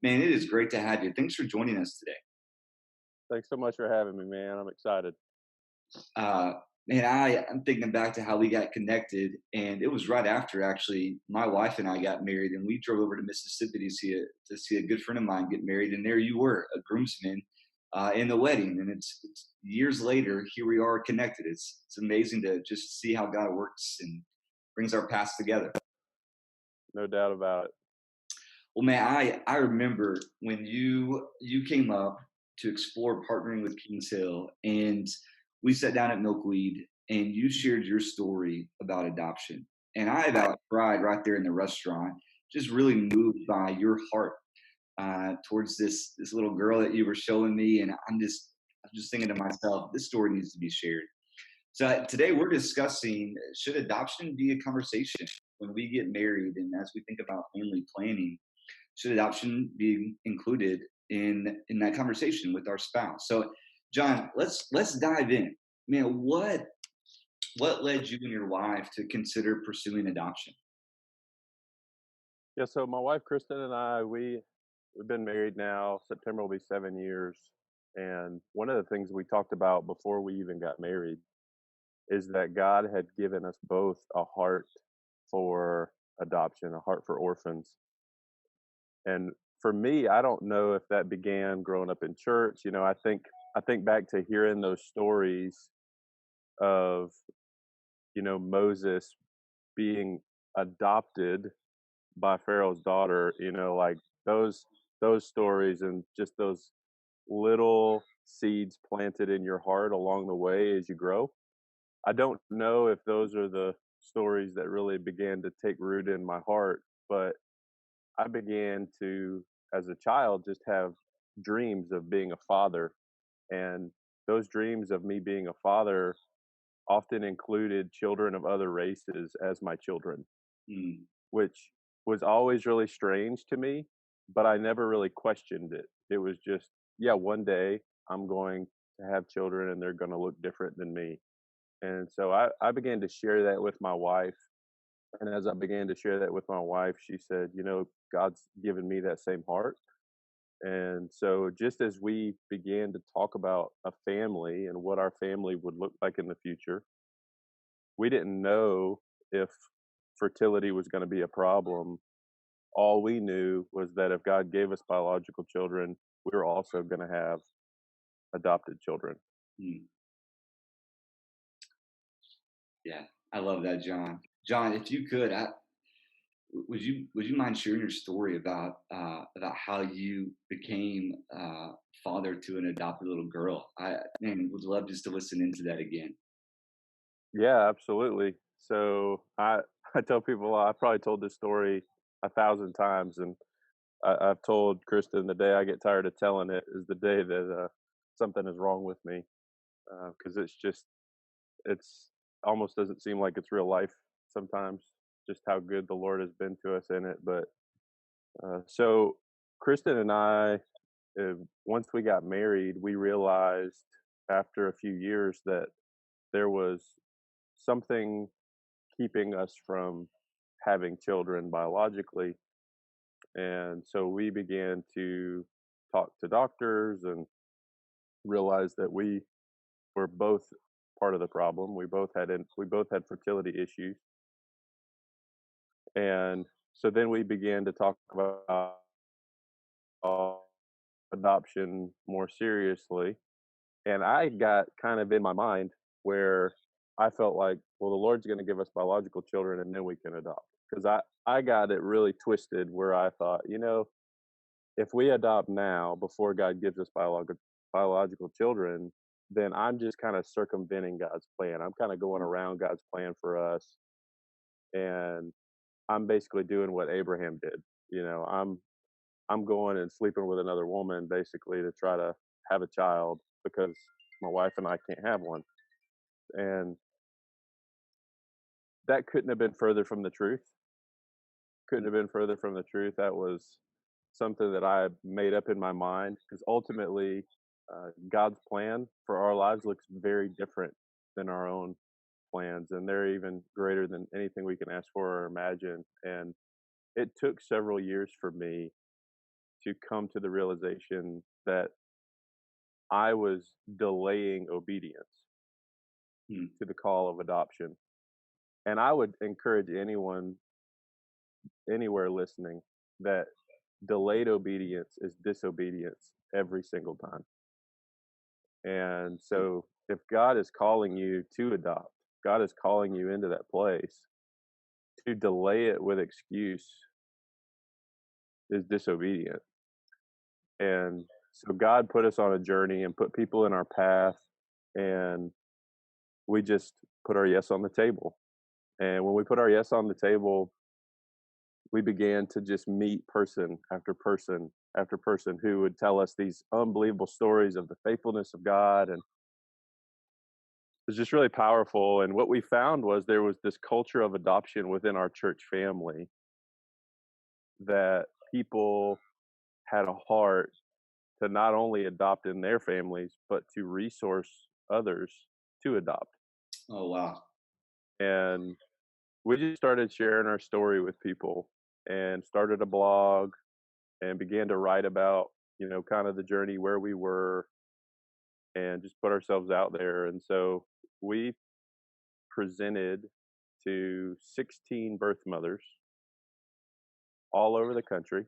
Man, it is great to have you. Thanks for joining us today. Thanks so much for having me, man. I'm excited. Uh, I'm thinking back to how we got connected, and it was right after actually my wife and I got married, and we drove over to Mississippi to see a good friend of mine get married, and there you were, a groomsman in the wedding, and it's years later. Here we are connected. It's amazing to just see how God works and brings our paths together. No doubt about it. Well, man, I remember when you came up to explore partnering with Kings Hill, and we sat down at Milkweed, and you shared your story about adoption, and I about cried right there in the restaurant, just really moved by your heart towards this little girl that you were showing me, and I'm just thinking to myself, this story needs to be shared. So today we're discussing, should adoption be a conversation when we get married, and as we think about family planning, should adoption be included in that conversation with our spouse? So, John, let's dive in. Man, what led you and your wife to consider pursuing adoption? Yeah, so my wife Kristen and I, we've been married now. September will be 7 years. And one of the things we talked about before we even got married is that God had given us both a heart for adoption, a heart for orphans. And for me, I don't know if that began growing up in church. I think back to hearing those stories of, Moses being adopted by Pharaoh's daughter, like those stories and just those little seeds planted in your heart along the way as you grow. I don't know if those are the stories that really began to take root in my heart, but I began to, as a child, just have dreams of being a father. And those dreams of me being a father often included children of other races as my children, Mm, which was always really strange to me, but I never really questioned it. It was just, yeah, one day I'm going to have children and they're going to look different than me. And so I began to share that with my wife. And as I began to share that with my wife, she said, God's given me that same heart. And so just as we began to talk about a family and what our family would look like in the future, we didn't know if fertility was going to be a problem. All we knew was that if God gave us biological children, we were also going to have adopted children. mm. Yeah, I love that, John. John, if you could, would you mind sharing your story about how you became father to an adopted little girl? I would love just to listen into that again. Yeah, absolutely. So I tell people I probably told this story 1,000 times, and I've told Kristen the day I get tired of telling it is the day that something is wrong with me, because it's almost doesn't seem like it's real life sometimes. Just how good the Lord has been to us in it. But so Kristen and I, once we got married, we realized after a few years that there was something keeping us from having children biologically. And so we began to talk to doctors and realize that we were both part of the problem. We both had fertility issues. And so then we began to talk about adoption more seriously. And I got kind of in my mind where I felt like, well, the Lord's going to give us biological children and then we can adopt. Because I got it really twisted where I thought, if we adopt now before God gives us biological children, then I'm just kind of circumventing God's plan. I'm kind of going around God's plan for us. And I'm basically doing what Abraham did. I'm going and sleeping with another woman basically to try to have a child because my wife and I can't have one. And that couldn't have been further from the truth. Couldn't have been further from the truth. That was something that I made up in my mind because ultimately, God's plan for our lives looks very different than our own plans, and they're even greater than anything we can ask for or imagine. And it took several years for me to come to the realization that I was delaying obedience Mm. to the call of adoption. And I would encourage anyone anywhere listening that delayed obedience is disobedience every single time. And so if God is calling you to adopt, God is calling you into that place, to delay it with excuse is disobedient. And so God put us on a journey and put people in our path, and we just put our yes on the table. And when we put our yes on the table, we began to just meet person after person after person who would tell us these unbelievable stories of the faithfulness of God. And it was just really powerful. And what we found was there was this culture of adoption within our church family that people had a heart to not only adopt in their families, but to resource others to adopt. Oh, wow. And we just started sharing our story with people and started a blog and began to write about, kind of the journey where we were and just put ourselves out there. And so we presented to 16 birth mothers all over the country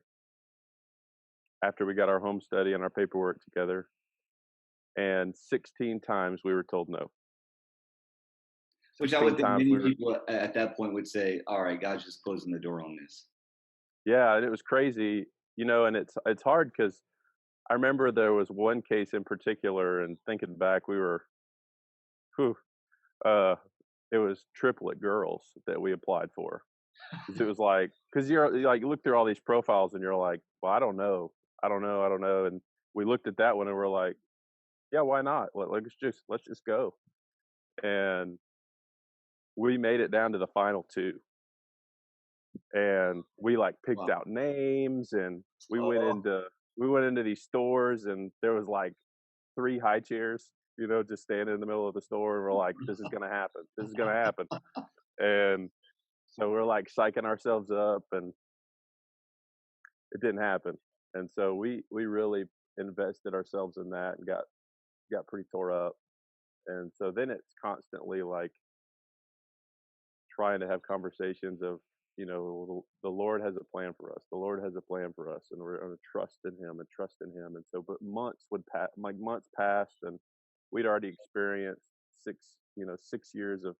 after we got our home study and our paperwork together. And 16 times we were told no. Which I 16 would think times many we were, people at that point would say, "All right, God's just closing the door on this." yeah, and it was crazy, and it's hard because I remember there was one case in particular, and thinking back, we were, whew, uh, it was triplet girls that we applied for. 'Cause it was like, because you're like, you look through all these profiles and you're like, well, I don't know. I don't know. I don't know. And we looked at that one and we're like, yeah, why not? Let's just go. And we made it down to the final two. And we like picked Wow. out names, and we went Oh, into we went into these stores, and there was like three high chairs, just standing in the middle of the store, and we're like, this is gonna happen. This is gonna happen. And so we're like psyching ourselves up, and it didn't happen. And so we really invested ourselves in that and got pretty tore up. And so then it's constantly like trying to have conversations of, the Lord has a plan for us. The Lord has a plan for us, and we're going to trust in Him and trust in Him. And so, but months would pass, like months passed, and we'd already experienced 6 years of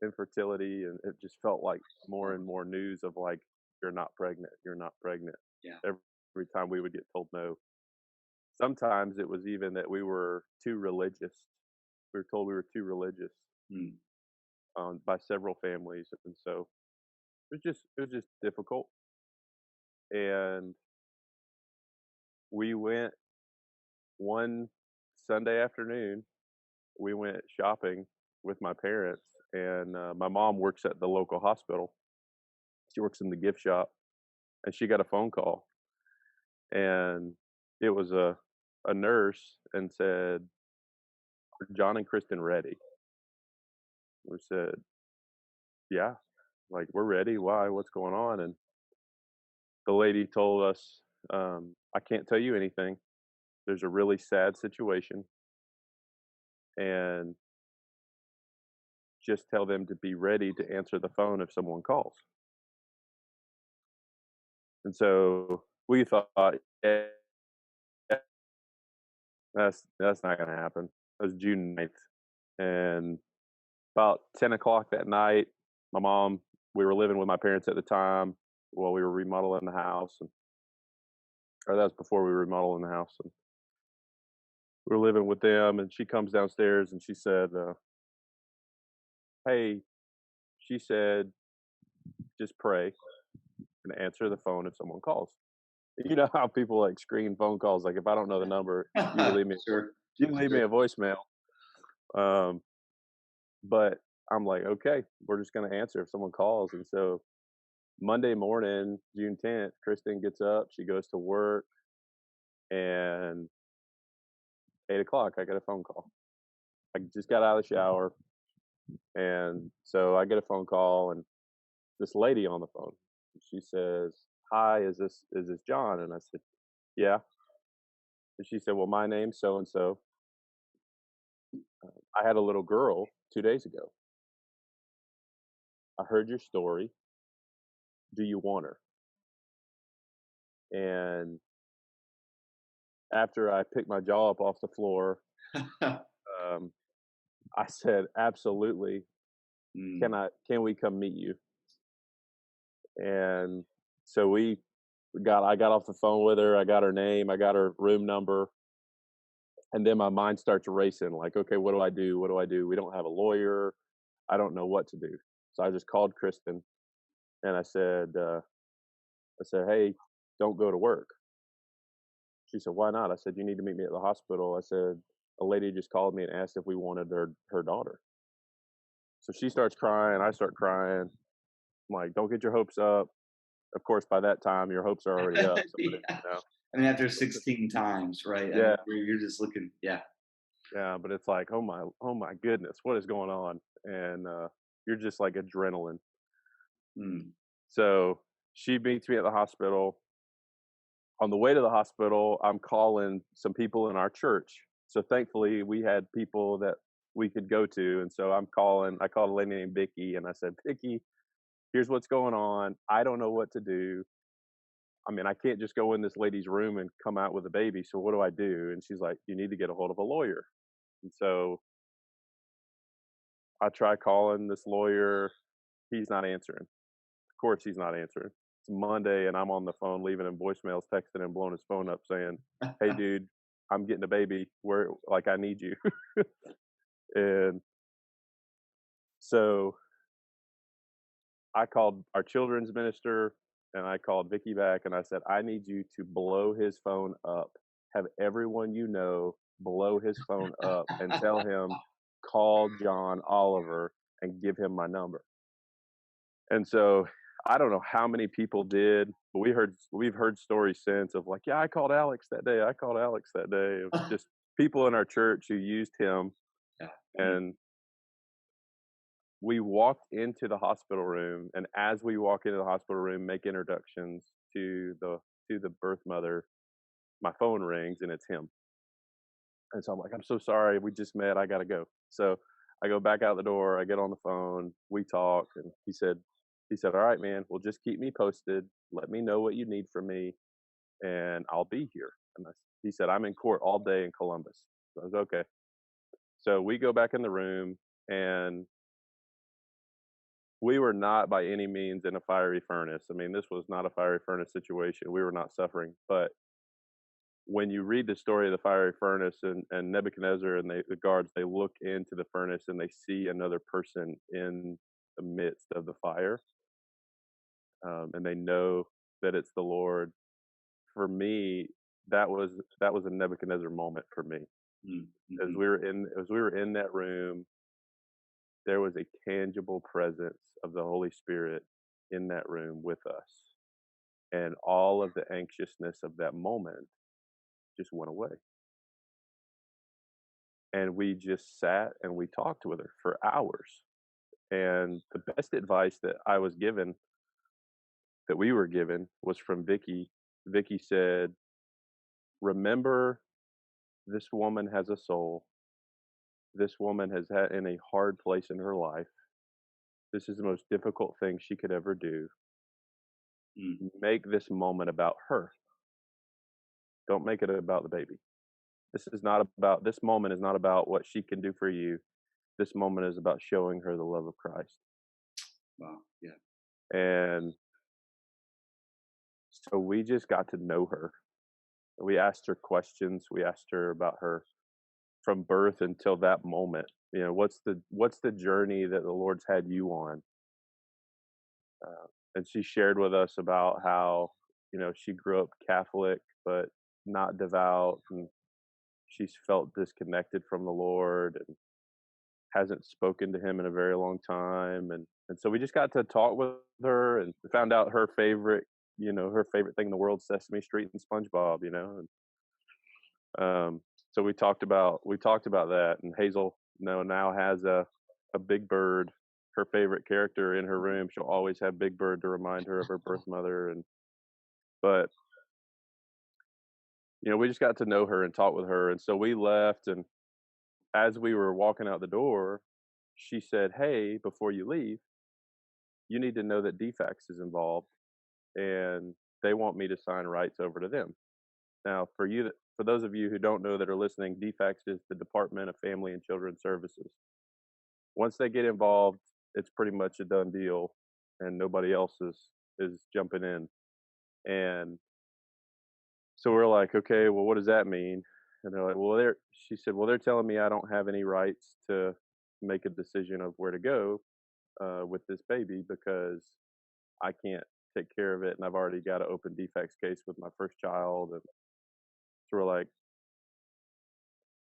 infertility, and it just felt like more and more news of like, you're not pregnant, you're not pregnant. yeah. Every time we would get told no. Sometimes it was even that we were too religious. We were told we were too religious, Mm. by several families, and so it was just difficult. And we went one Sunday afternoon. We went shopping with my parents, and my mom works at the local hospital. She works in the gift shop, and she got a phone call, and it was a nurse, and said, "Are John and Kristen ready?" We said, "Yeah, like we're ready. Why? What's going on?" And the lady told us, "I can't tell you anything. There's a really sad situation, and just tell them to be ready to answer the phone if someone calls." And so we thought, "Yeah, that's not going to happen." It was June 9th, and about 10 o'clock that night, my mom, we were living with my parents at the time while we were remodeling the house, or that was before we were remodeling the house, and we were living with them. And she comes downstairs and she said, "Hey," she said, "just pray and answer the phone if someone calls." You know how people like screen phone calls, like if I don't know the number, you can leave me Sure. you can leave me Sure. a voicemail. Um, but I'm like, okay, we're just gonna answer if someone calls. And so Monday morning, June 10th, Kristen gets up, she goes to work, and 8 o'clock, I get a phone call. I just got out of the shower, and so I get a phone call, and this lady on the phone, she says, "Hi, is this John?" And I said, yeah. And she said, well, my name's so and so. I had a little girl 2 days ago. I heard your story. Do you want her? And after I picked my jaw up off the floor, um, I said, absolutely. Mm. Can we come meet you? And so I got off the phone with her. I got her name. I got her room number. And then my mind starts racing like, okay, what do I do? What do I do? We don't have a lawyer. I don't know what to do. So I just called Kristen and I said, hey, don't go to work. She said, why not? I said, you need to meet me at the hospital. I said, a lady just called me and asked if we wanted her daughter. So she starts crying. I start crying. I'm like, don't get your hopes up. Of course, by that time, your hopes are already up. So, Yeah. you know, I mean, after 16 times, right? I yeah, mean, you're just looking, yeah. yeah. But it's like, oh my goodness, what is going on? And you're just like adrenaline. Mm. So she meets me at the hospital. On the way to the hospital, I'm calling some people in our church. So thankfully, we had people that we could go to. And so I called a lady named Vicky and I said, Vicky, here's what's going on. I don't know what to do. I mean, I can't just go in this lady's room and come out with a baby. So what do I do? And she's like, you need to get a hold of a lawyer. And so I try calling this lawyer. He's not answering. Of course, he's not answering. It's Monday, and I'm on the phone, leaving him voicemails, texting him, blowing his phone up, saying, "Hey, dude, I'm getting a baby. Where, like, I need you." And so I called our children's minister, and I called Vicky back, and I said, "I need you to blow his phone up. Have everyone you know blow his phone up and tell him call John Oliver and give him my number." And so I don't know how many people did, but we've heard stories since of like, yeah, I called Alex that day. I called Alex that day. Of just people in our church who used him. Yeah. Mm. And we walked into the hospital room, and as we walk into the hospital room, make introductions to the birth mother, my phone rings and it's him. And so I'm like, I'm so sorry, we just met. I gotta go. So I go back out the door. I get on the phone. We talk, and he said, all right, man. Well, just keep me posted. Let me know what you need from me, and I'll be here. He said, I'm in court all day in Columbus. So I was okay. So we go back in the room, and we were not by any means in a fiery furnace. I mean, this was not a fiery furnace situation. We were not suffering. But when you read the story of the fiery furnace and Nebuchadnezzar and the guards, they look into the furnace and they see another person in the midst of the fire, and they know that it's the Lord. For me, that was a Nebuchadnezzar moment for me. Mm. Mhm. As we were in that room, there was a tangible presence of the Holy Spirit in that room with us, and all of the anxiousness of that moment just went away. And we just sat and we talked with her for hours. And the best advice that I was given, that we were given, was from Vicky. Vicky said, remember, this woman has a soul. This woman has had in a hard place in her life. This is the most difficult thing she could ever do. Mm. Make this moment about her. Don't make it about the baby. This moment is not about what she can do for you. This moment is about showing her the love of Christ. Wow. Yeah. And so we just got to know her. We asked her questions. We asked her about her from birth until that moment. You know, what's the journey that the Lord's had you on? And she shared with us about how, you know, she grew up Catholic but not devout, and she's felt disconnected from the Lord and hasn't spoken to him in a very long time. And so we just got to talk with her and found out her favorite, you know, her favorite thing in the world, Sesame Street and SpongeBob, you know. So we talked about that, and Hazel, you know, now has a Big Bird, her favorite character in her room. She'll always have Big Bird to remind her of her birth mother. And but we just got to know her and talk with her, and so we left, and as we were walking out the door, she said, "Hey, before you leave, you need to know that DFAX is involved, and they want me to sign rights over to them." Now, for those of you who don't know that are listening, DFAX is the Department of Family and Children Services. Once they get involved, it's pretty much a done deal, and nobody else is jumping in. And so we're like, okay, well, what does that mean? And they're like, well, she said, well, they're telling me I don't have any rights to make a decision of where to go with this baby because I can't take care of it, and I've already got an open defects case with my first child. And so we're like,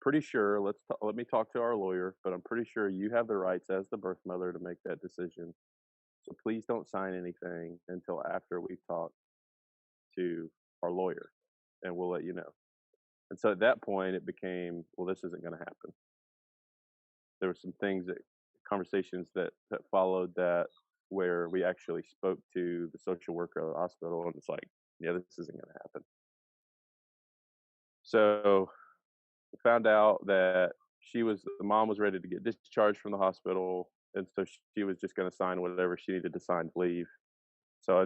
pretty sure. Let me talk to our lawyer, but I'm pretty sure you have the rights as the birth mother to make that decision. So please don't sign anything until after we've talked to our lawyer, and we'll let you know. And so at that point, it became, well, this isn't going to happen. There were some things that conversations that followed that where we actually spoke to the social worker at the hospital, and it's like, yeah, this isn't going to happen. So we found out that the mom was ready to get discharged from the hospital, and so she was just going to sign whatever she needed to sign to leave. So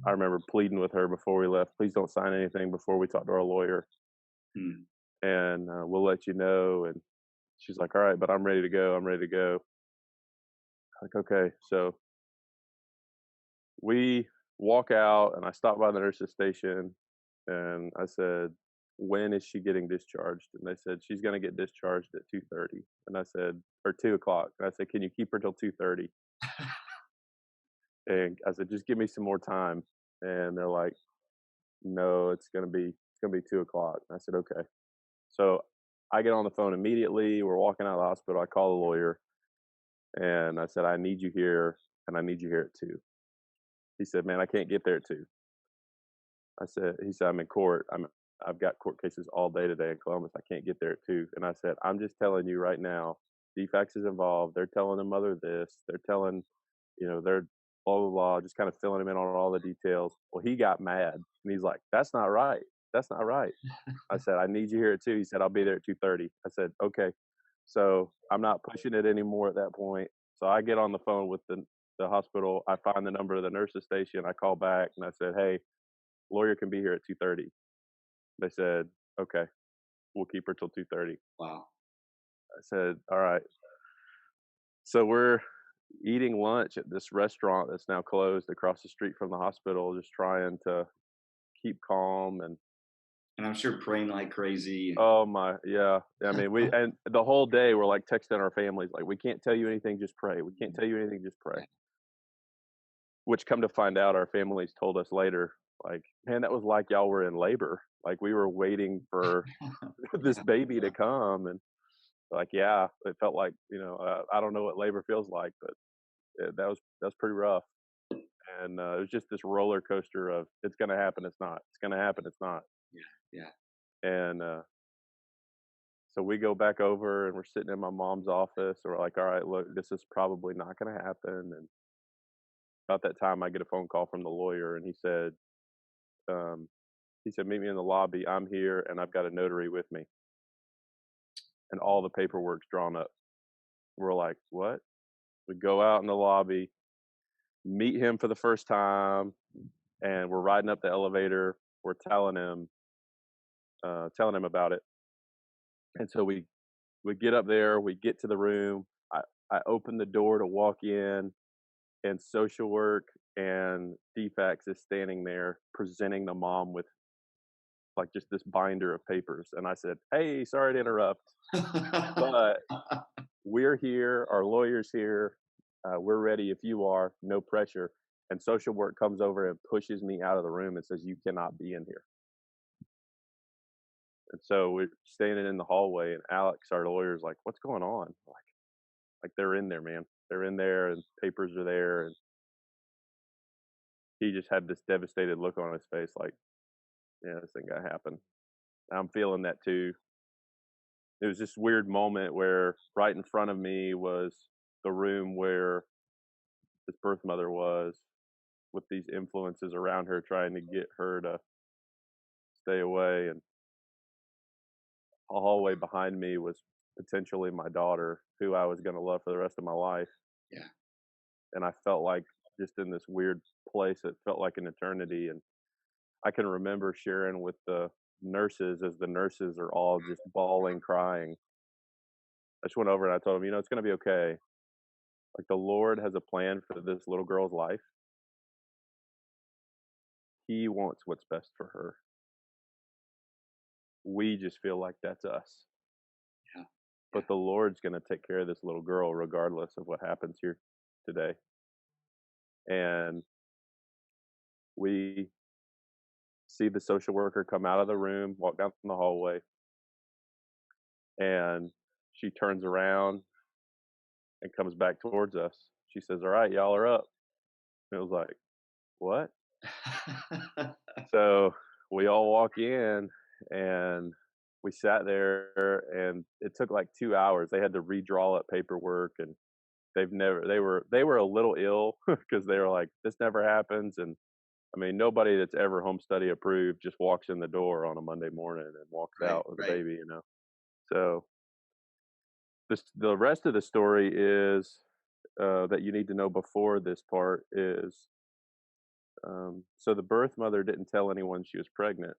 I remember pleading with her before we left, please don't sign anything before we talk to our lawyer, Hmm. and we'll let you know. And she's like, all right, but I'm ready to go. I'm ready to go. Like, okay. So we walk out, and I stop by the nurse's station, and I said, when is she getting discharged? And they said, she's going to get discharged at 2:30. And I said, or 2 o'clock. And I said, can you keep her till 2:30? And I said, just give me some more time. And they're like, no, it's going to be 2 o'clock. And I said, okay. So I get on the phone immediately. We're walking out of the hospital. I call the lawyer, and I said, I need you here, and I need you here at 2. He said, man, I can't get there at 2. He said, I'm in court. I've got court cases all day today in Columbus. I can't get there at 2. And I said, I'm just telling you right now, DFAX is involved. They're telling the mother this. They're telling, they're blah, blah, blah, just kind of filling him in on all the details. Well, he got mad, and he's like, that's not right. That's not right. I said, I need you here at 2. He said, I'll be there at 2:30. I said, okay. So I'm not pushing it anymore at that point. So I get on the phone with the hospital. I find the number of the nurse's station. I call back, and I said, hey, lawyer can be here at 2:30. They said, okay, we'll keep her till 2:30. Wow. I said, all right. So we're eating lunch at this restaurant that's now closed across the street from the hospital, just trying to keep calm. And And I'm sure praying like crazy. oh my, yeah. I mean, and the whole day we're like texting our families, like, we can't tell you anything, just pray. We can't tell you anything, just pray. Which, come to find out, our families told us later, like, man, that was like y'all were in labor. Like, we were waiting for this Yeah, baby to yeah. come. And like, yeah, it felt like, I don't know what labor feels like, but that was pretty rough. And it was just this roller coaster of, it's gonna happen, it's not. It's gonna happen, it's not. Yeah, yeah. And so we go back over, and we're sitting in my mom's office, and we're like, all right, look, this is probably not gonna happen. And about that time, I get a phone call from the lawyer, and um, he said, meet me in the lobby. I'm here, and I've got a notary with me, and all the paperwork's drawn up. We're like, what? We go out in the lobby, meet him for the first time, and we're riding up the elevator. We're telling him about it. And so we get up there, we get to the room. I open the door to walk in, and social work and DFAX is standing there presenting the mom with like just this binder of papers. And I said, hey, sorry to interrupt, but we're here, our lawyer's here, we're ready if you are, no pressure. And social work comes over and pushes me out of the room and says, you cannot be in here. And so we're standing in the hallway, and Alex, our lawyer, is like, what's going on? Like they're in there, man. They're in there, and papers are there. And he just had this devastated look on his face, like, yeah, this ain't gonna happen. I'm feeling that too. It was this weird moment where right in front of me was the room where this birth mother was, with these influences around her trying to get her to stay away. And a hallway behind me was potentially my daughter, who I was gonna love for the rest of my life, Yeah. and I felt like just in this weird place, it felt like an eternity, and I can remember sharing with the nurses as the nurses are all just bawling, crying. I just went over and I told them, "You know, it's gonna be okay. Like, the Lord has a plan for this little girl's life. He wants what's best for her. We just feel like that's us. Yeah. Yeah. But the Lord's gonna take care of this little girl regardless of what happens here today." And we see the social worker come out of the room, walk down the hallway, and she turns around and comes back towards us. She says, "All right, y'all are up." And it was like, "What?" So we all walk in and we sat there and it took like 2 hours. They had to redraw up paperwork and they were a little ill because they were like, "This never happens." And I mean, nobody that's ever home study approved just walks in the door on a Monday morning and walks Right. out with a Right. baby, you know? So the rest of the story is that you need to know before this part is so the birth mother didn't tell anyone she was pregnant.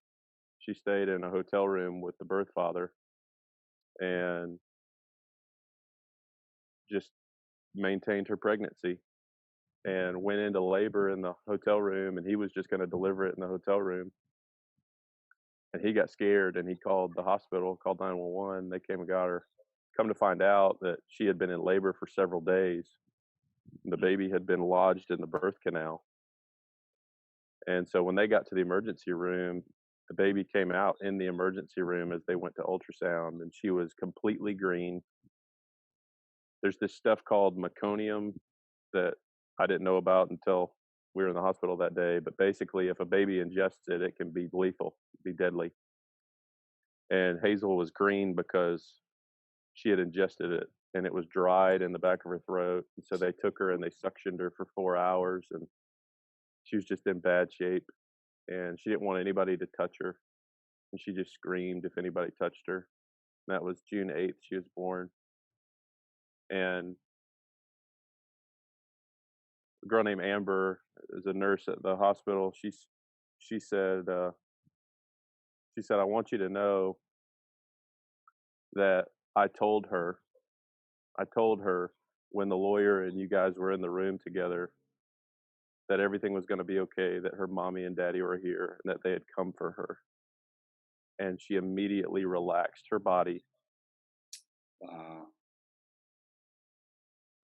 She stayed in a hotel room with the birth father and just maintained her pregnancy and went into labor in the hotel room, and he was just going to deliver it in the hotel room, and he got scared and he called the hospital, called 911. They came and got her. Come to find out that she had been in labor for several days. The Mm. baby had been lodged in the birth canal. And so when they got to the emergency room, the baby came out in the emergency room as they went to ultrasound, and she was completely green. There's this stuff called meconium that I didn't know about until we were in the hospital that day. But basically, if a baby ingests it, it can be lethal, be deadly. And Hazel was green because she had ingested it and it was dried in the back of her throat. And so they took her and they suctioned her for 4 hours and she was just in bad shape and she didn't want anybody to touch her. And she just screamed if anybody touched her. And that was June 8th, she was born. And a girl named Amber is a nurse at the hospital. She said, "I want you to know that I told her, I told her when the lawyer and you guys were in the room together that everything was going to be okay, that her mommy and daddy were here, and that they had come for her." And she immediately relaxed her body Wow.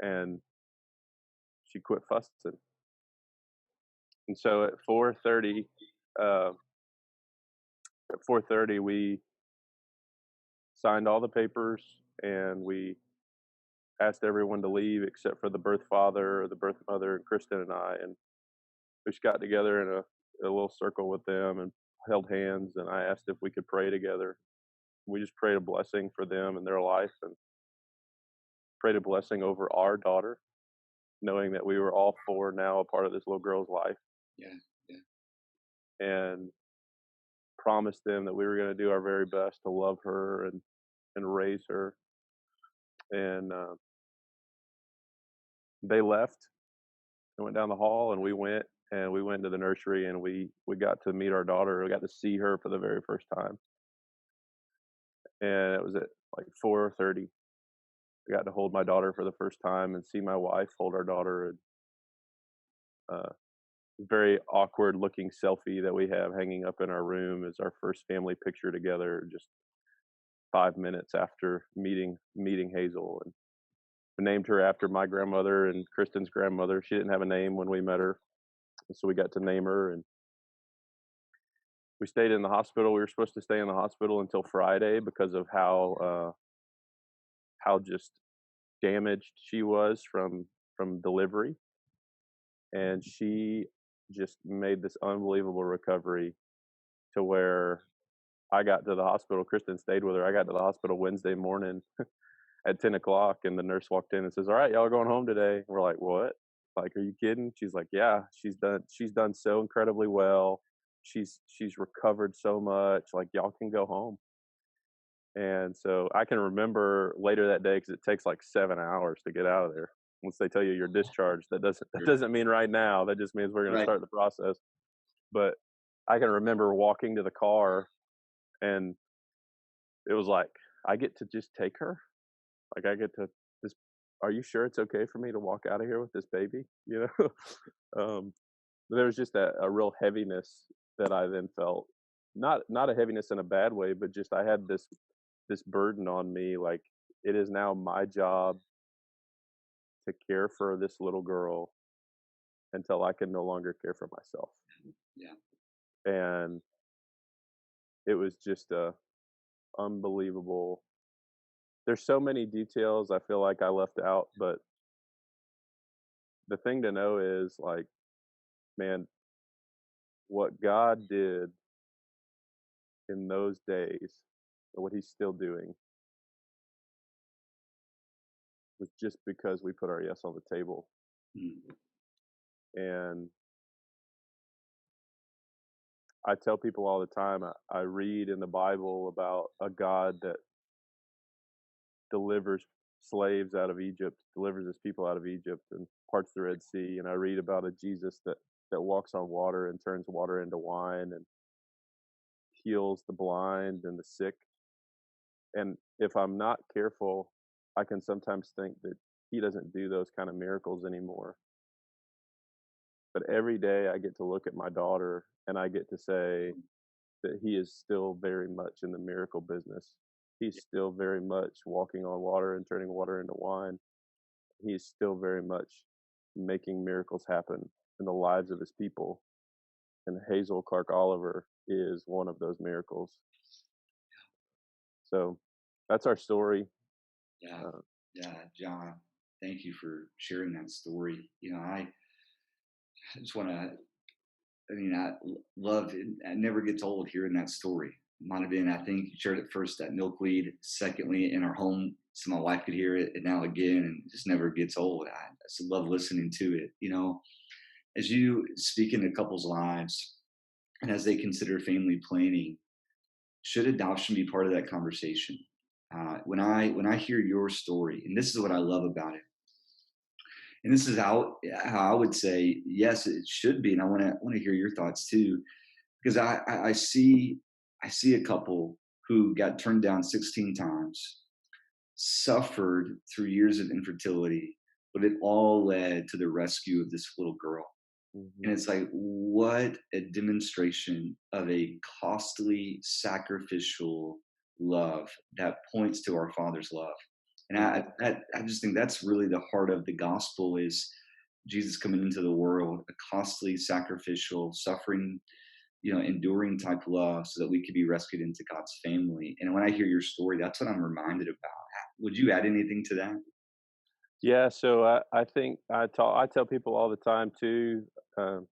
and she quit fussing. And so uh, at 4:30, we signed all the papers and we asked everyone to leave except for the birth father, the birth mother, and Kristen and I. And we just got together in a little circle with them and held hands. And I asked if we could pray together. We just prayed a blessing for them and their life and prayed a blessing over our daughter, knowing that we were all four now a part of this little girl's life, Yeah. Yeah. and promised them that we were going to do our very best to love her and raise her. And they left and went down the hall, and we went to the nursery, and we got to meet our daughter. We got to see her for the very first time, and it was at like 4:30. I got to hold my daughter for the first time and see my wife hold our daughter. And uh, very awkward looking selfie that we have hanging up in our room is our first family picture together. Just 5 minutes after meeting Hazel, and we named her after my grandmother and Kristen's grandmother. She didn't have a name when we met her, so we got to name her. And we stayed in the hospital. We were supposed to stay in the hospital until Friday because of how just damaged she was from delivery, and she just made this unbelievable recovery to where I got to the hospital. Kristen stayed with her. I got to the hospital Wednesday morning at 10 o'clock, and the nurse walked in and says, "All right, y'all are going home today." And we're like, "What? Like, are you kidding?" She's like, "Yeah, she's done so incredibly well. She's recovered so much. Like, y'all can go home." And so I can remember later that day because it takes like 7 hours to get out of there. Once they tell you you're discharged, that Sure. doesn't mean right now. That just means we're going to Right. start the process. But I can remember walking to the car, and it was like, I get to just take her. Like I get to just. Are you sure it's okay for me to walk out of here with this baby? um, there was just a real heaviness that I then felt. Not a heaviness in a bad way, but just I had this burden on me. Like it is now my job to care for this little girl until I can no longer care for myself. Yeah. And it was just a unbelievable. There's so many details I feel like I left out, but the thing to know is like, man, what God did in those days, and what He's still doing, was just because we put our yes on the table. Mm. And I tell people all the time, I read in the Bible about a God that delivers slaves out of Egypt, delivers his people out of Egypt and parts the Red Sea. And I read about a Jesus that walks on water and turns water into wine and heals the blind and the sick. And if I'm not careful, I can sometimes think that he doesn't do those kind of miracles anymore. But every day I get to look at my daughter and I get to say that he is still very much in the miracle business. He's still very much walking on water and turning water into wine. He's still very much making miracles happen in the lives of his people. And Hazel Clark Oliver is one of those miracles. So that's our story. Yeah. Uh, Yeah. John, thank you for sharing that story. I just want to, love it. I never gets old hearing that story. Might have been, I think you shared it first at Milkweed, secondly in our home, so my wife could hear it, and now again, and it just never gets old. I just love listening to it. As you speak into couples' lives and as they consider family planning, should adoption be part of that conversation? When I hear your story, and this is what I love about it, and this is how I would say yes, it should be, and I want to hear your thoughts too, because I see a couple who got turned down 16 times, suffered through years of infertility, but it all led to the rescue of this little girl. mhm. And it's like, what a demonstration of a costly, sacrificial love that points to our Father's love. And Mhm. I just think that's really the heart of the gospel is Jesus coming into the world, a costly, sacrificial, suffering, enduring type love so that we could be rescued into God's family. And when I hear your story, that's what I'm reminded about. Would you add anything to that? Yeah, so I think I tell people all the time too, um,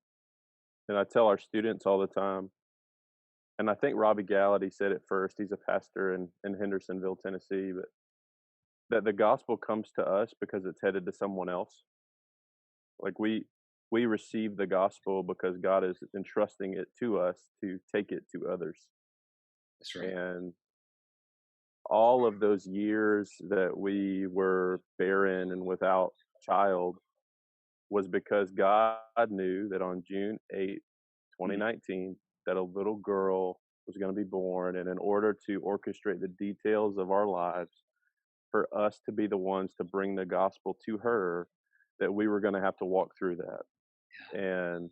and I tell our students all the time. And I think Robbie Gallaty said it first. He's a pastor in Hendersonville, Tennessee, but that the gospel comes to us because it's headed to someone else. Like we receive the gospel because God is entrusting it to us to take it to others. That's right. And all of those years that we were barren and without child was because God knew that on June 8th, Mm. 2019, that a little girl was going to be born. And in order to orchestrate the details of our lives, for us to be the ones to bring the gospel to her, that we were going to have to walk through that. And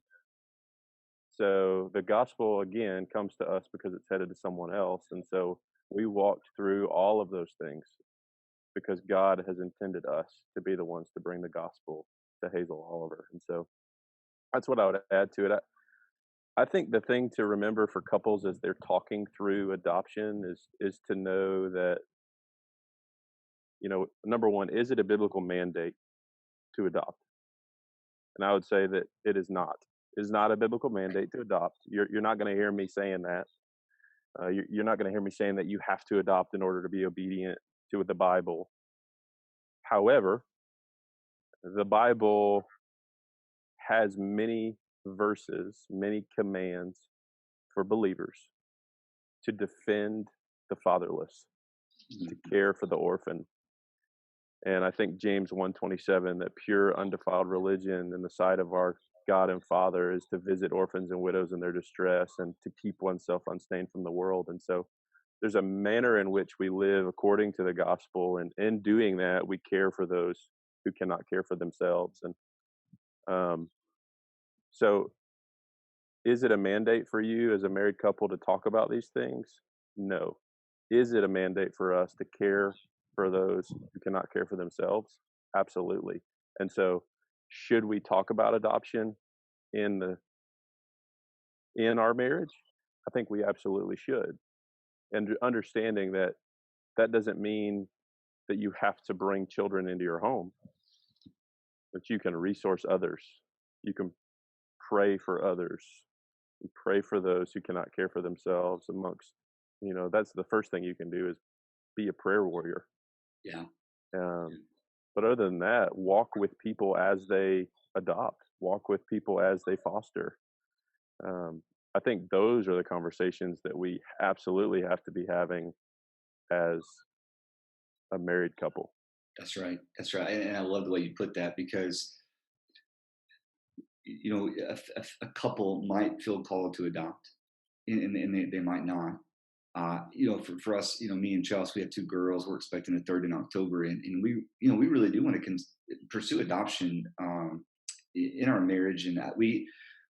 so the gospel again comes to us because it's headed to someone else. And so we walked through all of those things because God has intended us to be the ones to bring the gospel to Hazel Oliver. And so that's what I would add to it. I think the thing to remember for couples as they're talking through adoption is to know that, number one, is it a biblical mandate to adopt? And I would say that it is not. It is not a biblical mandate to adopt. You're not going to hear me saying that. You're not going to hear me saying that you have to adopt in order to be obedient to the Bible. However, the Bible has many verses, many commands for believers to defend the fatherless. to Mhm. care for the orphan. And I think James 1:27, that pure undefiled religion in the sight of our God and Father is to visit orphans and widows in their distress and to keep oneself unstained from the world. And so there's a manner in which we live according to the gospel, and in doing that, we care for those who cannot care for themselves. And um, so, is it a mandate for you as a married couple to talk about these things? No. Is it a mandate for us to care for those who cannot care for themselves? Absolutely. And so, should we talk about adoption in the in our marriage? I think we absolutely should. And understanding that that doesn't mean that you have to bring children into your home, but you can resource others. You can pray for others. You pray for those who cannot care for themselves amongst, that's the first thing you can do is be a prayer warrior. Yeah. Um, but other than that, walk with people as they adopt, walk with people as they foster. Um, I think those are the conversations that we absolutely have to be having as a married couple. That's right. That's right. And I love the way you put that because, a couple might feel called to adopt and they might not. For us, me and Chelsea, we have two girls. We're expecting a third in October, and we really do want to pursue adoption in our marriage, and we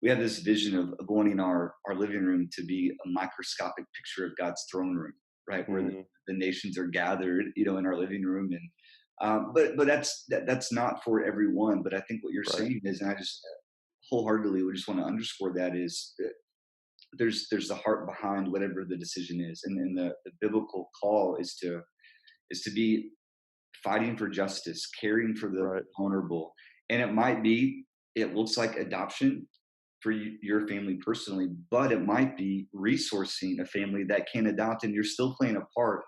have this vision of wanting our living room to be a microscopic picture of God's throne room, right, where Mm, the nations are gathered, in our living room, and but that's not for everyone. But I think what you're right, saying is, and I just wholeheartedly would just want to underscore that is there's the heart behind whatever the decision is, and the biblical call is to be fighting for justice, caring for the right, vulnerable, and it looks like adoption for your family personally, but it might be resourcing a family that can adopt, and you're still playing a part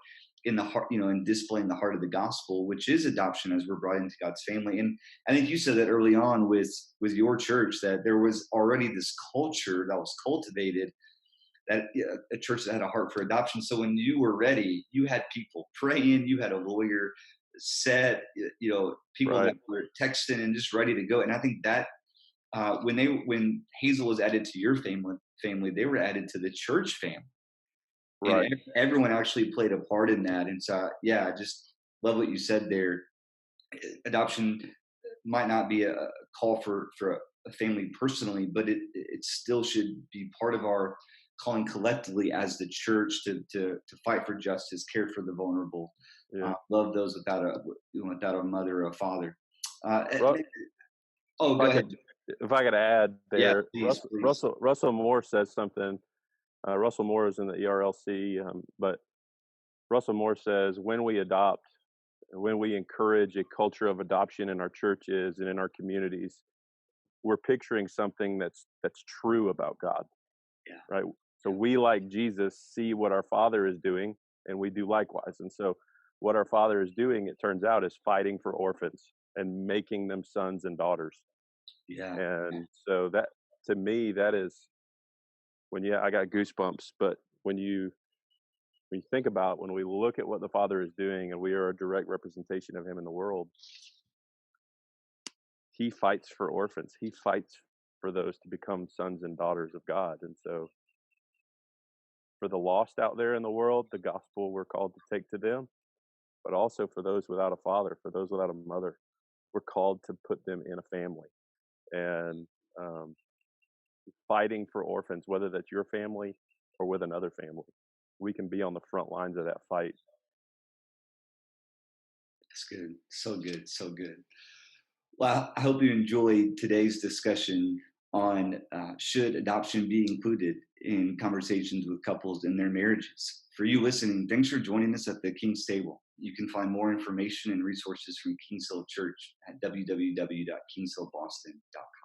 in the heart, in displaying the heart of the gospel, which is adoption as we're brought into God's family. And I think you said that early on with your church that there was already this culture that was cultivated that a church that had a heart for adoption. So when you were ready, you had people praying, you had a lawyer set, people right. that were texting and just ready to go. And I think that when Hazel was added to your family, they were added to the church family, and Right. everyone actually played a part in that. And so, yeah, I just love what you said there. Adoption might not be a call for a family personally, but it still should be part of our calling collectively as the church to fight for justice, care for the vulnerable, Yeah. love those without a mother or a father. Uh, eh, Ru- eh, oh, If go I ahead. could, if I could add Yeah, there, please, please. Russell Moore says something. Russell Moore is in the ERLC, but Russell Moore says when we adopt, when we encourage a culture of adoption in our churches and in our communities, we're picturing something that's true about God, Yeah, right? So yeah, we, like Jesus, see what our Father is doing, and we do likewise. And so, what our Father is doing, it turns out, is fighting for orphans and making them sons and daughters. yeah. And so that, to me, that is when, yeah, I got goosebumps. But when you think about, when we look at what the Father is doing, and we are a direct representation of Him in the world, He fights for orphans. He fights for those to become sons and daughters of God. And so, for the lost out there in the world, the gospel we're called to take to them, but also for those without a father, for those without a mother, we're called to put them in a family. And um, fighting for orphans, whether that's your family or with another family, we can be on the front lines of that fight. That's good. So good. So good. Well, I hope you enjoyed today's discussion on should adoption be included in conversations with couples in their marriages. For you listening, thanks for joining us at the King's Table. You can find more information and resources from Kings Hill Church at www.kingshillboston.com.